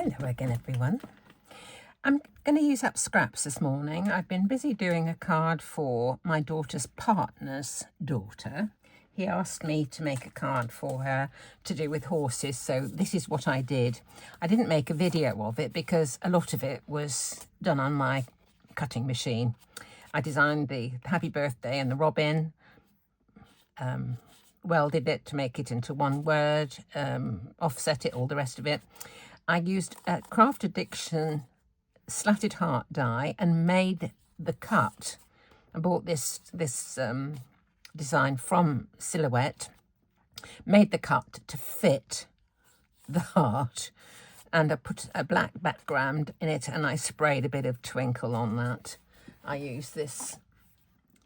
Hello again, everyone. I'm going to use up scraps this morning. I've been busy doing a card for my daughter's partner's daughter. He asked me to make a card for her to do with horses, so this is what I did. I didn't make a video of it because a lot of it was done on my cutting machine. I designed the happy birthday and the robin, welded it to make it into one word, offset it, all the rest of it. I used a Craft Addiction slatted heart die and made the cut. I bought this design from Silhouette, made the cut to fit the heart, and I put a black background in it and I sprayed a bit of twinkle on that. I used this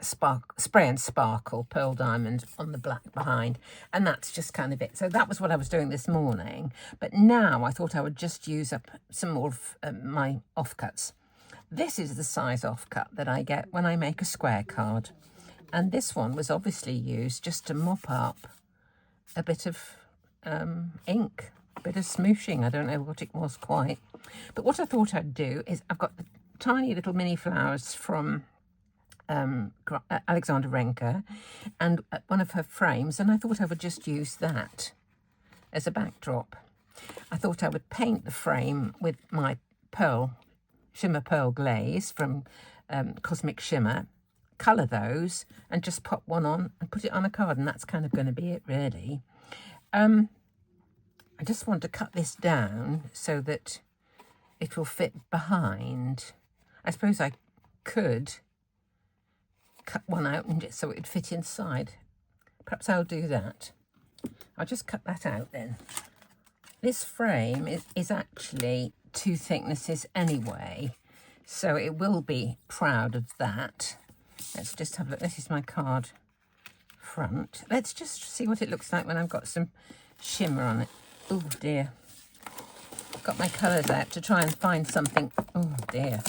spray and sparkle pearl diamond on the black behind, and that's just kind of it. So that was what I was doing this morning, but now I thought I would just use up some more of my offcuts. This is the size offcut that I get when I make a square card, and this one was obviously used just to mop up a bit of ink, a bit of smooshing. I don't know what it was quite, but what I thought I'd do is I've got the tiny little mini flowers from Alexandra Renke and one of her frames, and I thought I would just use that as a backdrop. I thought I would paint the frame with my shimmer pearl glaze from Cosmic Shimmer, colour those and just pop one on and put it on a card, and that's kind of going to be it really. I just want to cut this down so that it will fit behind. I suppose I could cut one out and so it would fit inside. Perhaps I'll do that. I'll just cut that out then. This frame is actually 2 thicknesses anyway, so it will be proud of that. Let's just have a look. This is my card front. Let's just see what it looks like when I've got some shimmer on it. Oh dear. I've got my colours out to try and find something. Oh dear.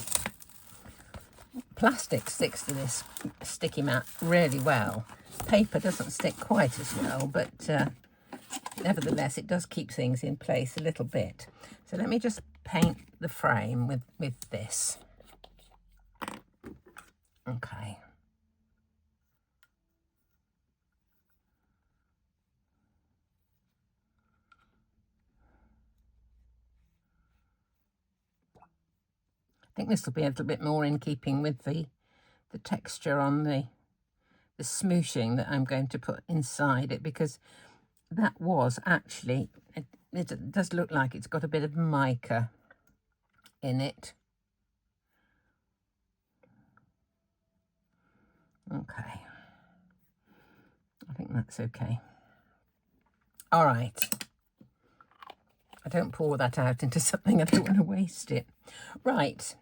Plastic sticks to this sticky mat really well. Paper doesn't stick quite as well, but nevertheless it does keep things in place a little bit. So let me just paint the frame with this. Okay. I think this will be a little bit more in keeping with the texture on the smooshing that I'm going to put inside it, because that was actually, it does look like it's got a bit of mica in it. Okay. I think that's okay. All right. I don't pour that out into something, I don't want to waste it. Right.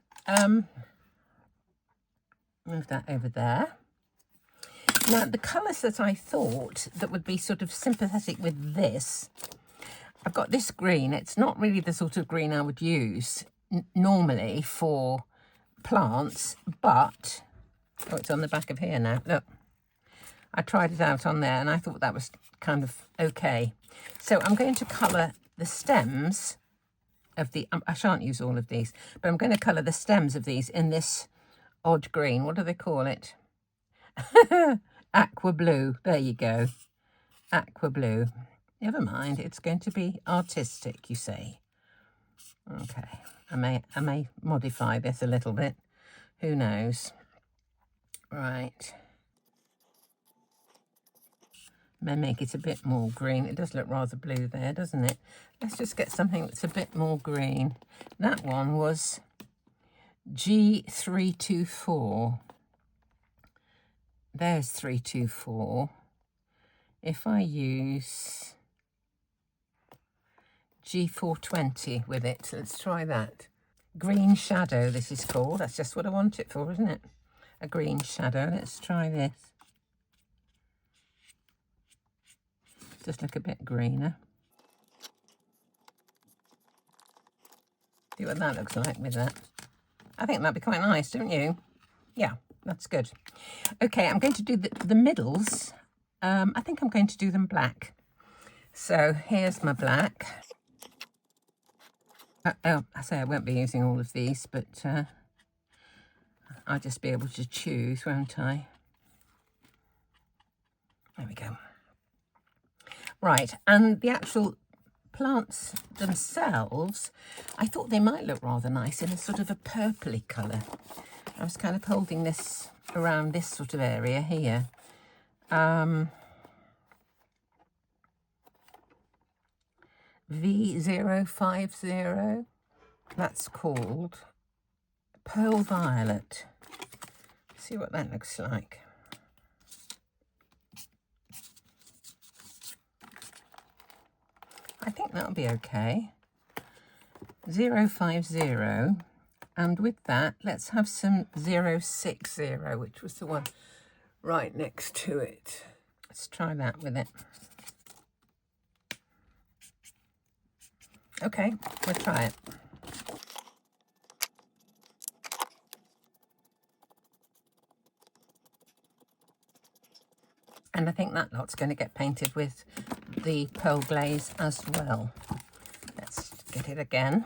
Move that over there. Now, the colours that I thought that would be sort of sympathetic with this, I've got this green. It's not really the sort of green I would use normally for plants, but, oh, it's on the back of here now. Look, I tried it out on there and I thought that was kind of okay. So I'm going to colour the stems of the, I shan't use all of these, but I'm going to colour the stems of these in this odd green. What do they call it? Aqua blue. There you go. Aqua blue. Never mind. It's going to be artistic, you say. Okay. I may modify this a little bit. Who knows? Right. May make it a bit more green. It does look rather blue there, doesn't it? Let's just get something that's a bit more green. That one was G324. There's 324. If I use G420 with it, let's try that. Green shadow, this is called. That's just what I want it for, isn't it? A green shadow. Let's try this. Just look a bit greener. See what that looks like with that. I think that'd be quite nice, don't you? Yeah, that's good. Okay, I'm going to do the middles. I think I'm going to do them black. So here's my black. I say I won't be using all of these, but I'll just be able to choose, won't I? There we go. Right, and the actual plants themselves, I thought they might look rather nice in a sort of a purpley colour. I was kind of holding this around this sort of area here. V050, that's called Pearl Violet. See what that looks like. I think that'll be okay. 050, and with that, let's have some 060, which was the one right next to it. Let's try that with it. Okay, we'll try it. And I think that lot's going to get painted with the pearl glaze as well. Let's get it again.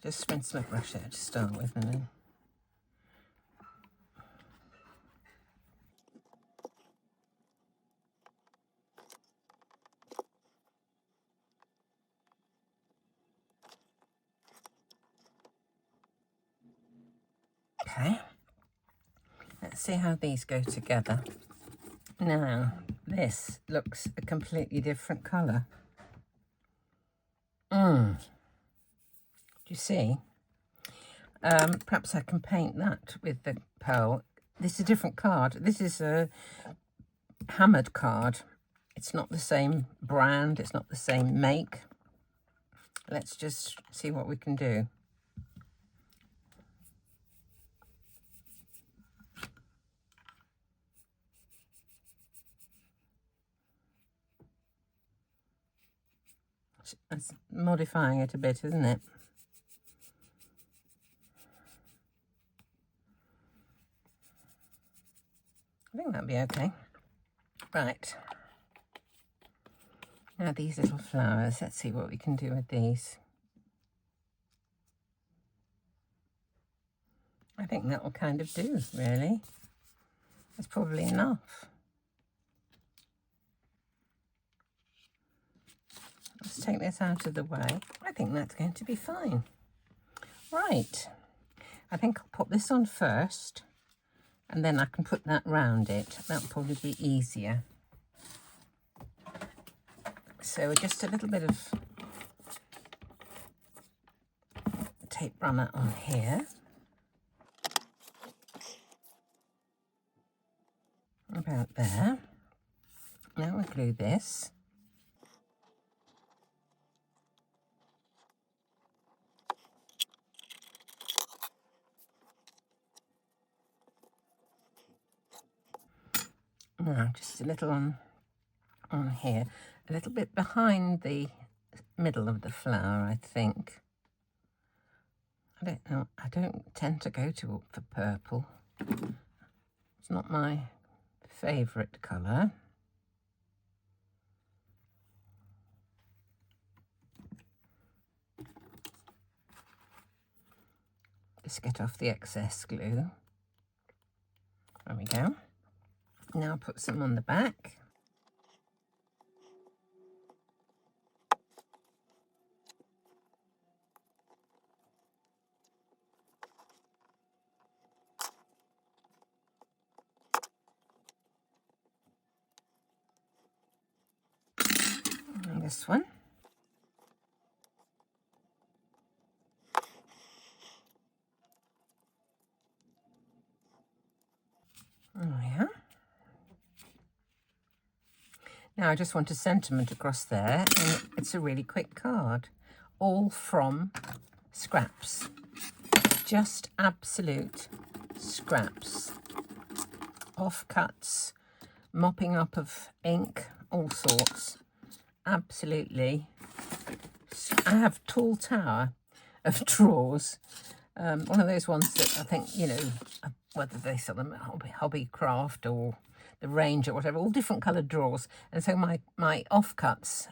Just rinse my brush out to start with, and then okay. Let's see how these go together. Now, this looks a completely different colour. Do you see? Perhaps I can paint that with the pearl. This is a different card. This is a hammered card. It's not the same brand. It's not the same make. Let's just see what we can do. It's modifying it a bit, isn't it? I think that'll be okay. Right. Now these little flowers, let's see what we can do with these. I think that will kind of do, really. That's probably enough. Let's take this out of the way. I think that's going to be fine. Right. I think I'll put this on first, and then I can put that round it. That'll probably be easier. So just a little bit of tape runner on here. About there. Now we'll glue this. Now just a little on here, a little bit behind the middle of the flower, I think. I don't know, I don't tend to go for purple. It's not my favourite colour. Just get off the excess glue. There we go. Now put some on the back. And this one. Oh yeah. Now I just want a sentiment across there, and it's a really quick card, all from scraps, just absolute scraps, offcuts, mopping up of ink, all sorts, absolutely. I have a tall tower of drawers, one of those ones that I think, you know, whether they sell them at Hobbycraft or the Range or whatever, all different coloured drawers. And so my offcuts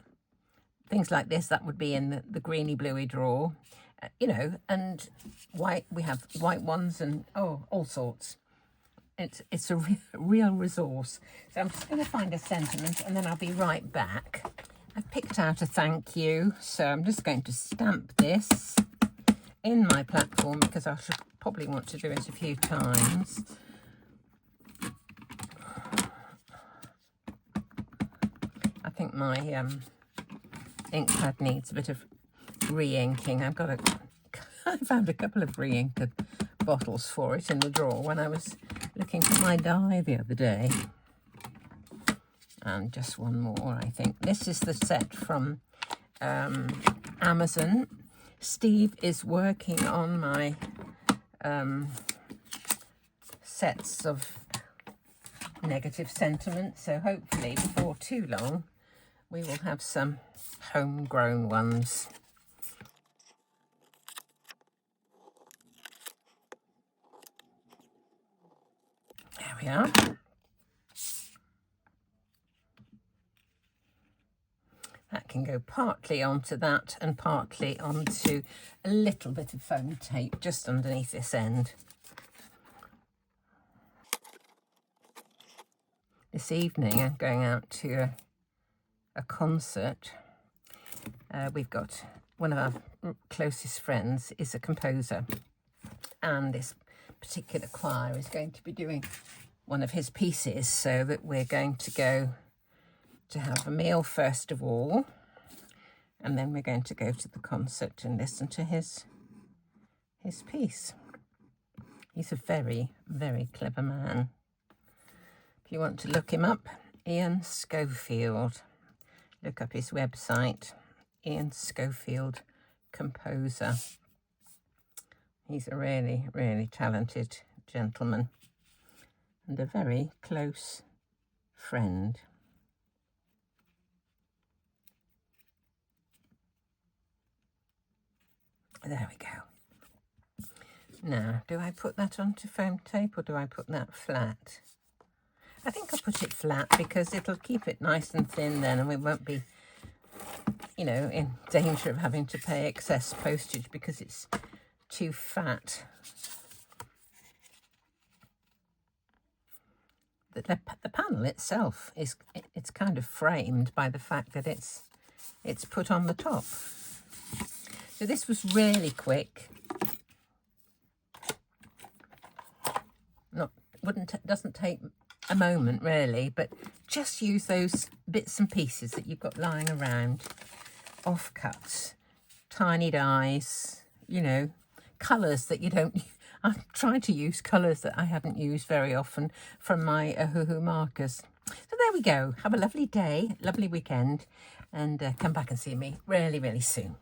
things like this, that would be in the greeny bluey drawer, you know, and white, we have white ones and all sorts. It's a real resource. So I'm just going to find a sentiment and then I'll be right back. I've picked out a thank you, so I'm just going to stamp this in my platform because I should probably want to do it a few times. I think my ink pad needs a bit of re-inking. I found a couple of re-inked bottles for it in the drawer when I was looking for my dye the other day. And just one more, I think. This is the set from Amazon. Steve is working on my sets of negative sentiment, so hopefully before too long we will have some homegrown ones. There we are. That can go partly onto that and partly onto a little bit of foam tape just underneath this end. This evening I'm going out to a concert. We've got one of our closest friends is a composer, and this particular choir is going to be doing one of his pieces, so that we're going to go to have a meal first of all, and then we're going to go to the concert and listen to his piece. He's a very, very clever man. If you want to look him up, Ian Schofield. Look up his website, Ian Schofield Composer. He's a really, really talented gentleman and a very close friend. There we go. Now, do I put that onto foam tape or do I put that flat? I think I'll put it flat because it'll keep it nice and thin then, and we won't be, you know, in danger of having to pay excess postage because it's too fat. The panel itself it's kind of framed by the fact that it's put on the top. So this was really quick. Doesn't take a moment really, but just use those bits and pieces that you've got lying around, offcuts, tiny dies, you know, colours that you don't. I'm trying to use colours that I haven't used very often from my Ohuhu markers. So there we go. Have a lovely day, lovely weekend, and come back and see me really, really soon.